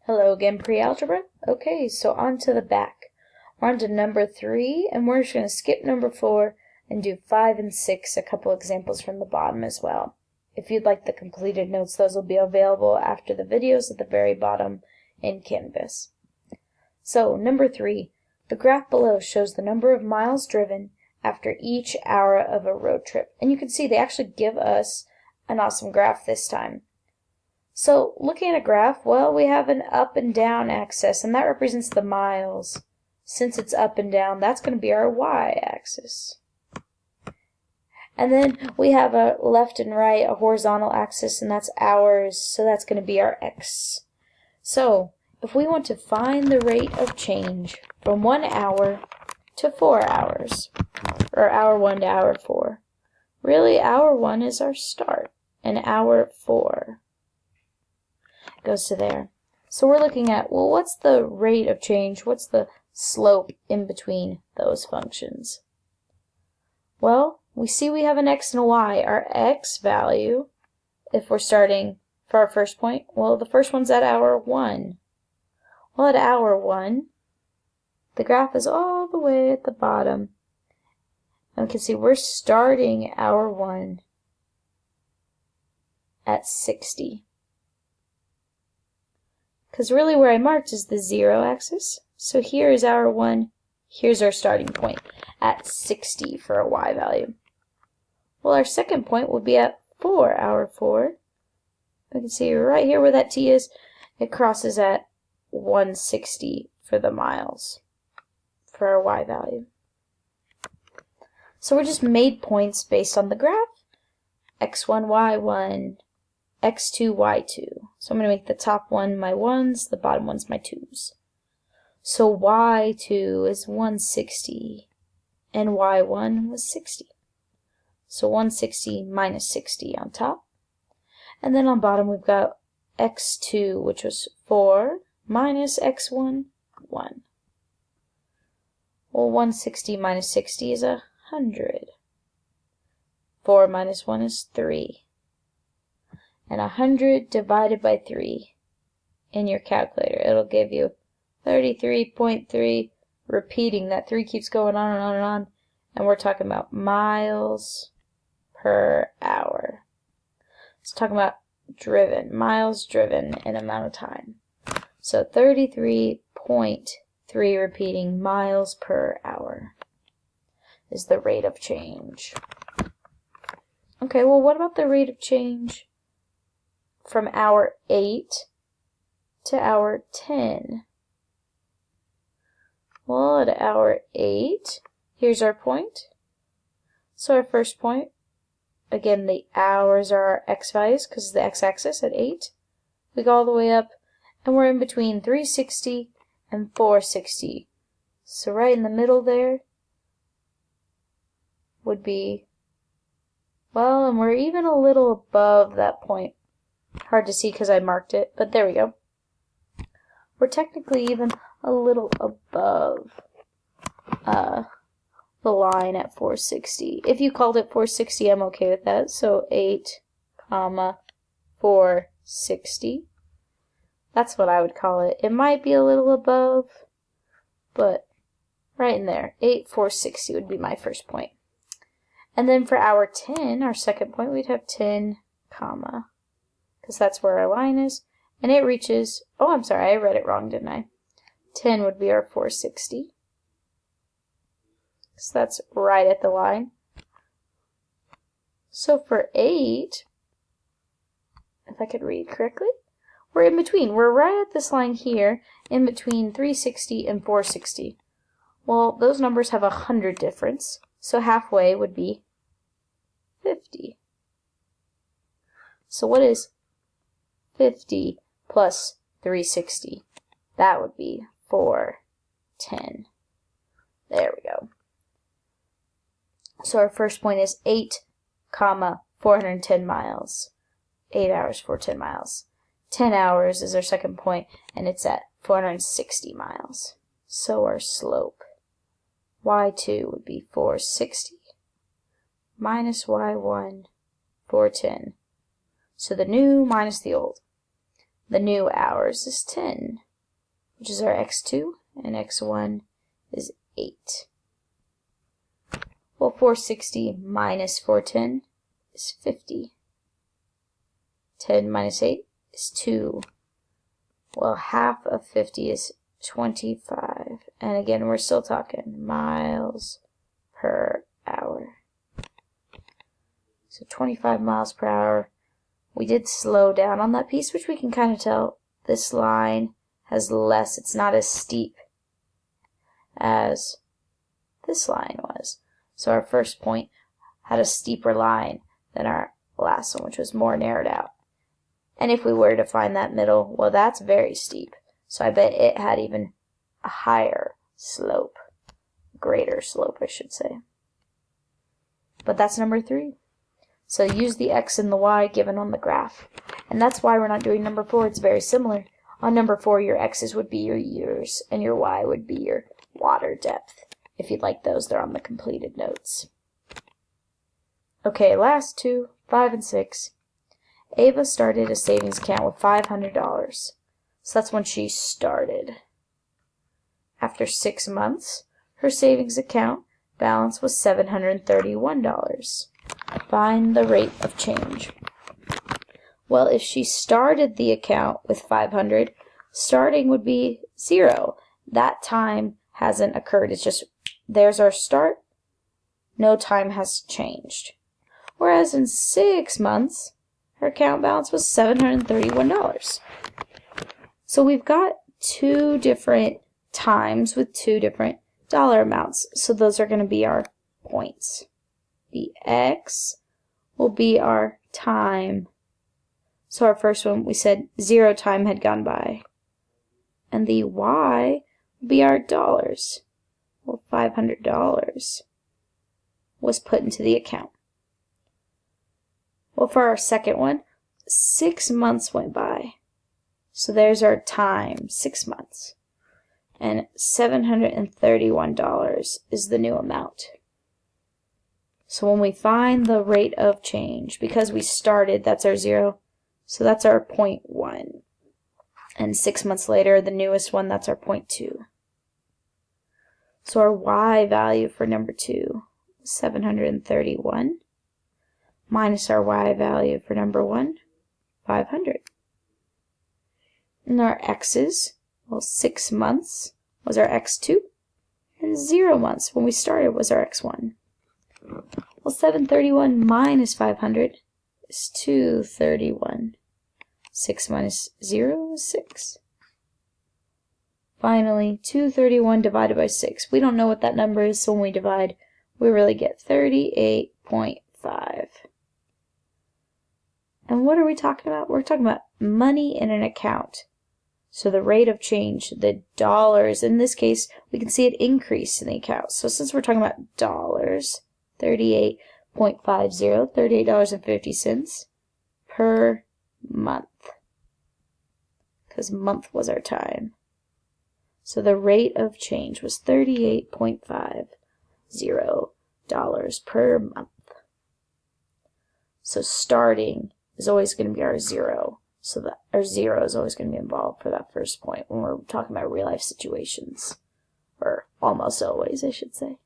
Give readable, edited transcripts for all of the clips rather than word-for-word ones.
Hello again, pre-algebra. Okay, so on to the back. We're on to number 3, and we're just going to skip number 4 and do 5 and 6, a couple examples from the bottom as well. If you'd like the completed notes, those will be available after the videos at the very bottom in Canvas. So, number 3, the graph below shows the number of miles driven after each hour of a road trip. And you can see they actually give us an awesome graph this time. So, looking at a graph, well, we have an up and down axis, and that represents the miles. Since it's up and down, that's going to be our y-axis. And then we have a left and right, a horizontal axis, and that's hours, so that's going to be our x. So, if we want to find the rate of change from 1 hour to 4 hours, or hour 1 to hour 4, really hour 1 is our start, and hour 4 goes to there. So we're looking at, well, what's the rate of change? What's the slope in between those functions? Well, we see we have an x and a y. Our x value, if we're starting for our first point, well, the first one's at hour 1. Well, at hour 1, the graph is all the way at the bottom. And we can see we're starting hour 1 at 60. Because really where I marked is the 0 axis. So here is hour 1, here's our starting point at 60 for a y value. Well, our second point would be at hour 4. We can see right here where that t is, it crosses at 160 for the miles for our y value. So we just made points based on the graph. x1, y1, x2, y2. So I'm going to make the top one my 1s, the bottom one's my 2s. So y2 is 160, and y1 was 60. So 160 minus 60 on top. And then on bottom we've got x2, which was 4, minus x1, 1. Well, 160 minus 60 is 100. 4 minus 1 is 3. And 100 divided by 3 in your calculator, it'll give you 33.3, repeating. That 3 keeps going on and on and on, and we're talking about miles per hour. It's talking about driven, miles driven in amount of time. So 33.3 repeating miles per hour is the rate of change. Okay, well, what about the rate of change from hour 8 to hour 10? Well, at hour 8, here's our point. So our first point, again, the hours are our x values because it's the x-axis at 8. We go all the way up, and we're in between 360 and 460. So right in the middle there would be, well, and we're even a little above that point. Hard to see because I marked it, but there we go. We're technically even a little above the line at 460. If you called it 460, I'm okay with that. So 8, 460. That's what I would call it. It might be a little above, but right in there. 8, 460 would be my first point. And then for hour 10, our second point, we'd have 10, because that's where our line is. And it reaches, oh, I'm sorry, I read it wrong, didn't I? 10 would be our 460. So that's right at the line. So for 8, if I could read correctly, we're in between. We're right at this line here, in between 360 and 460. Well, those numbers have 100 difference, so halfway would be 50. So what is 50 plus 360? That would be 410. There we go. So our first point is 8, 410 miles. 8 hours, 410 miles. 10 hours is our second point, and it's at 460 miles. So our slope, y2 would be 460 minus y1, 410. So the new minus the old. The new hours is 10, which is our x2, and x1 is 8. Well, 460 minus 410 is 50. 10 minus 8 is 2. Well, half of 50 is 25. And again, we're still talking miles per hour. So 25 miles per hour. We did slow down on that piece, which we can kind of tell this line has less, it's not as steep as this line was. So our first point had a steeper line than our last one, which was more narrowed out. And if we were to find that middle, well, that's very steep. So I bet it had even a higher slope, greater slope, I should say. But that's number 3. So use the x and the y given on the graph. And that's why we're not doing number 4. It's very similar. On number 4, your x's would be your years, and your y would be your water depth. If you'd like those, they're on the completed notes. Okay, last 2, 5 and 6. Ava started a savings account with $500. So that's when she started. After 6 months, her savings account balance was $731. Find the rate of change. Well, if she started the account with $500, starting would be 0. That time hasn't occurred. It's just, there's our start. No time has changed. Whereas in 6 months, her account balance was $731. So we've got 2 different times with 2 different dollar amounts. So those are going to be our points. The x will be our time. So our first one, we said 0 time had gone by. And the y will be our dollars. Well, $500 was put into the account. Well, for our second one, 6 months went by. So there's our time, 6 months. And $731 is the new amount. So when we find the rate of change, because we started, that's our 0, so that's our 0.1. And 6 months later, the newest one, that's our 0.2. So our y value for number 2 is 731, minus our y value for number 1, 500. And our x's, well, 6 months was our x2, and 0 months when we started was our x1. Well, 731 minus 500 is 231. 6 minus 0 is 6. Finally, 231 divided by 6. We don't know what that number is, so when we divide, we really get 38.5. And what are we talking about? We're talking about money in an account. So the rate of change, the dollars, in this case, we can see it increase in the account. So since we're talking about dollars, 38.50, $38.50 per month. Because month was our time. So the rate of change was $38.50 per month. So starting is always going to be our 0. So that our 0 is always going to be involved for that first point when we're talking about real life situations. Or almost always, I should say.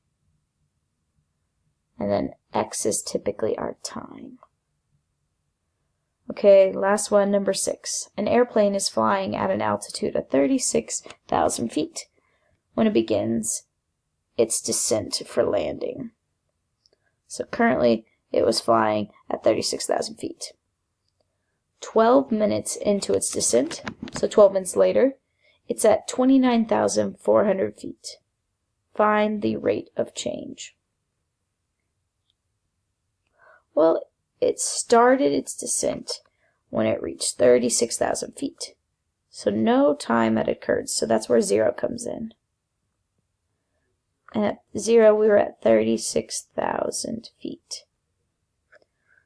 And then x is typically our time. Okay, last one, number 6. An airplane is flying at an altitude of 36,000 feet when it begins its descent for landing. So currently, it was flying at 36,000 feet. 12 minutes into its descent, so 12 minutes later, it's at 29,400 feet. Find the rate of change. Well, it started its descent when it reached 36,000 feet. So no time had occurred, so that's where 0 comes in. And at 0, we were at 36,000 feet.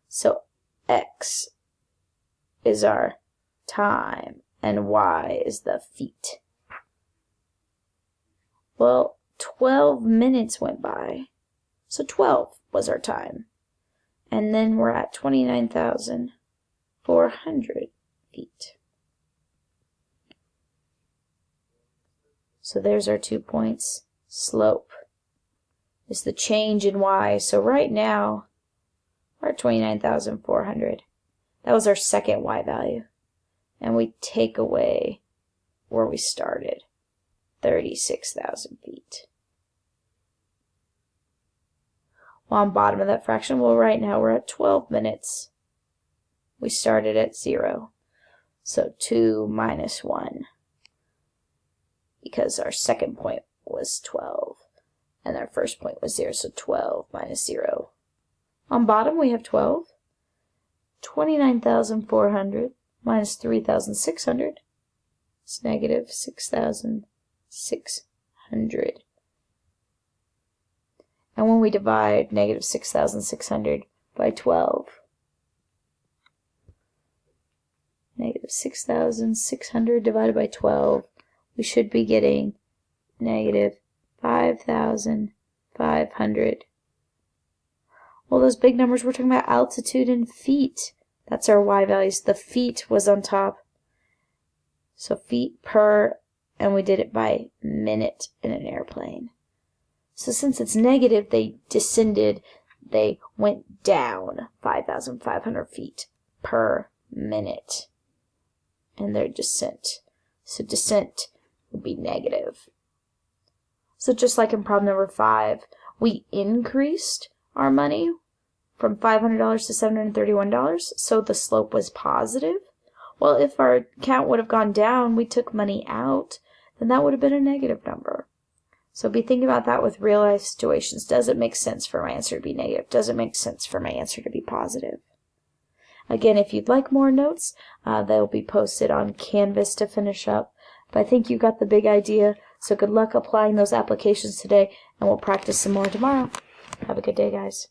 So x is our time, and y is the feet. Well, 12 minutes went by, so 12 was our time. And then we're at 29,400 feet. So there's our 2 points. Slope is the change in y. So right now, we're at 29,400. That was our second y value. And we take away where we started, 36,000 feet. Well, on bottom of that fraction, well, right now we're at 12 minutes. We started at 0. So 2 minus 1. Because our second point was 12. And our first point was 0, so 12 minus 0. On bottom, we have 12. 29,400 minus 3,600 is negative 6,600. And when we divide negative 6,600 by 12, negative 6,600 divided by 12, we should be getting negative 5,500. Well, those big numbers, we're talking about altitude in feet. That's our y values. The feet was on top. So feet per, and we did it by minute in an airplane. So since it's negative, they descended, they went down 5,500 feet per minute in their descent. So descent would be negative. So just like in problem number 5, we increased our money from $500 to $731, so the slope was positive. Well, if our count would have gone down, we took money out, then that would have been a negative number. So be thinking about that with real life situations. Does it make sense for my answer to be negative? Does it make sense for my answer to be positive? Again, if you'd like more notes, they'll be posted on Canvas to finish up. But I think you got the big idea, so good luck applying those applications today, and we'll practice some more tomorrow. Have a good day, guys.